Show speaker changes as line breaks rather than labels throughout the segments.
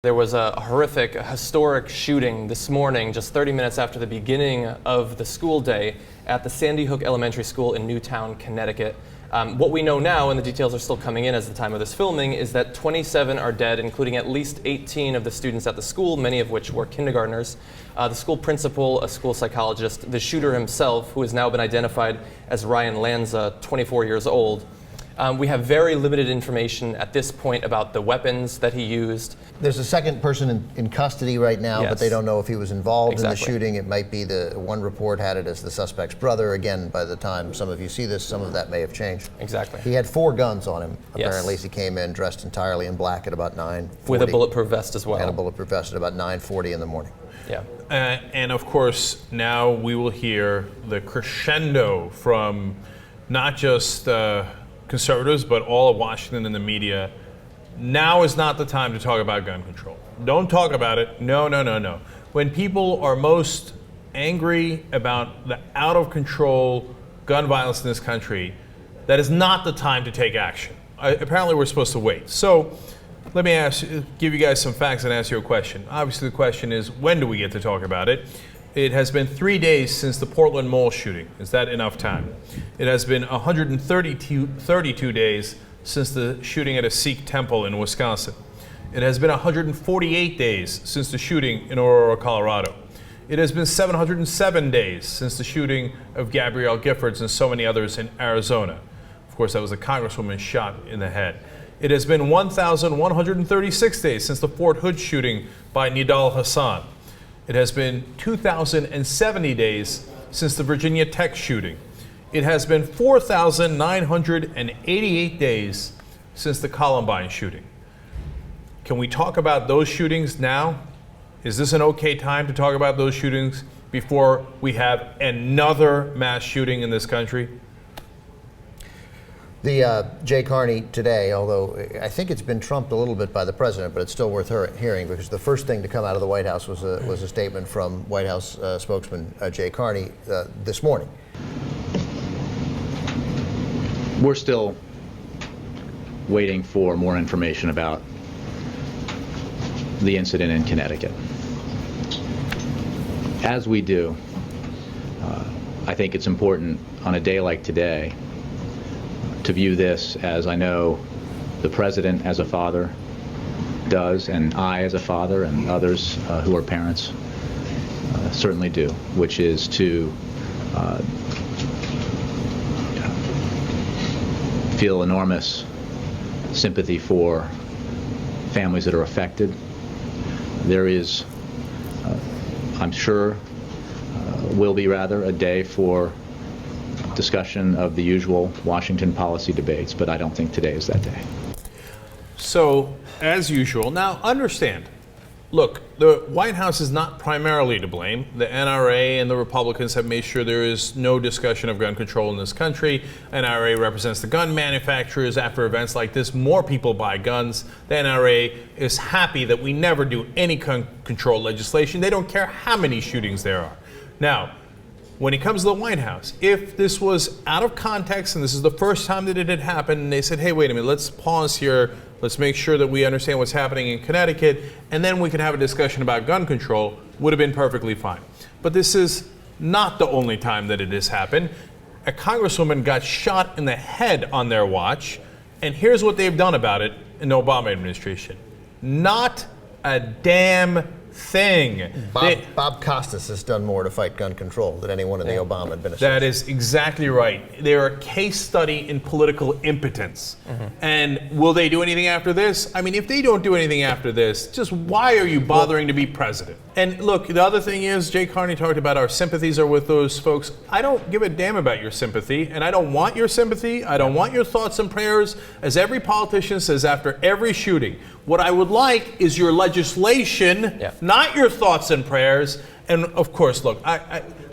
There was a horrific, historic shooting this morning, just 30 minutes after the beginning of the school day at the Sandy Hook Elementary School in Newtown, Connecticut. What we know now, and the details are still coming in as the time of this filming, is that 27 are dead, including at least 18 of the students at the school, many of which were kindergartners. The school principal, a school psychologist, the shooter himself, who has now been identified as Ryan Lanza, 24 years old. We have very limited information at this point about the weapons that he used.
There's a second person in custody right now,
Yes.
but they don't know if he was involved in the
Exactly.
shooting. It might be one report had it as the suspect's brother. Again, by the time some of you see this, some of that may have changed.
Exactly.
He had 4 guns on him,
Yes.
apparently, as he came in dressed entirely in black at about 9:40.
With a bulletproof vest as well.
And a bulletproof vest at about 9:40 in the morning.
Yeah.
And of course, now we will hear the crescendo from not just conservatives, but all of Washington and the media. Now is not the time to talk about gun control. Don't talk about it. No, no, no, no. When people are most angry about the out of control gun violence in this country, that is not the time to take action. Apparently we're supposed to wait. So let me give you guys some facts and ask you a question. Obviously the question is, when do we get to talk about it? It has been 3 days since the Portland Mall shooting. Is that enough time? It has been 132 days since the shooting at a Sikh temple in Wisconsin. It has been 148 days since the shooting in Aurora, Colorado. It has been 707 days since the shooting of Gabrielle Giffords and so many others in Arizona. Of course, that was a congresswoman shot in the head. It has been 1,136 days since the Fort Hood shooting by Nidal Hassan. It has been 2,070 days since the Virginia Tech shooting. It has been 4,988 days since the Columbine shooting. Can we talk about those shootings now? Is this an okay time to talk about those shootings before we have another mass shooting in this country?
The Jay Carney today, although I think it's been trumped a little bit by the president, but it's still worth hearing, because the first thing to come out of the White House was a statement from White House spokesman Jay Carney this morning.
We're still waiting for more information about the incident in Connecticut. As we do, I think it's important on a day like today to view this as I know the president as a father does, and I as a father and others who are parents certainly do, which is to feel enormous sympathy for families that are affected. There is, I'm sure, will be rather a day for discussion of the usual Washington policy debates, but I don't think today is that day.
So, as usual, now understand, look, the White House is not primarily to blame. The NRA and the Republicans have made sure there is no discussion of gun control in this country. NRA represents the gun manufacturers. After events like this, more people buy guns. The NRA is happy that we never do any gun control legislation. They don't care how many shootings there are. Now, when it comes to the White House, if this was out of context and this is the first time that it had happened, and they said, hey, wait a minute, let's pause here, let's make sure that we understand what's happening in Connecticut, and then we could have a discussion about gun control, would have been perfectly fine. But this is not the only time that it has happened. A congresswoman got shot in the head on their watch, and here's what they've done about it in the Obama administration. Not a damn thing.
Bob Costas has done more to fight gun control than anyone in the Obama administration.
That is exactly right. They're a case study in political impotence. And will they do anything after this? I mean, if they don't do anything after this, just why are you bothering to be president? And look, the other thing is, Jay Carney talked about our sympathies are with those folks. I don't give a damn about your sympathy, and I don't want your sympathy. I don't want your thoughts and prayers, as every politician says after every shooting. What I would like is your legislation, not your thoughts and prayers. And of course, look,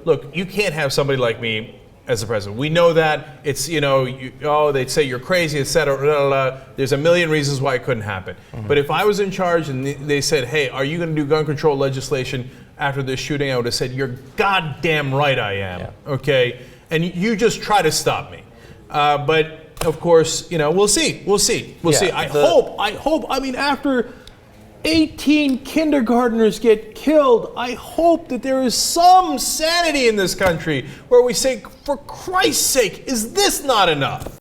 look, you can't have somebody like me as the president. We know that. It's, you know, they'd say you're crazy, et cetera. Blah, blah, blah. There's a million reasons why it couldn't happen. But if I was in charge and they said, hey, are you going to do gun control legislation after this shooting? I would have said, you're goddamn right I am. Okay? And you just try to stop me. But of course, you know, we'll see. I hope. I mean, after 18 kindergartners get killed. I hope that there is some sanity in this country where we say, for Christ's sake, is this not enough?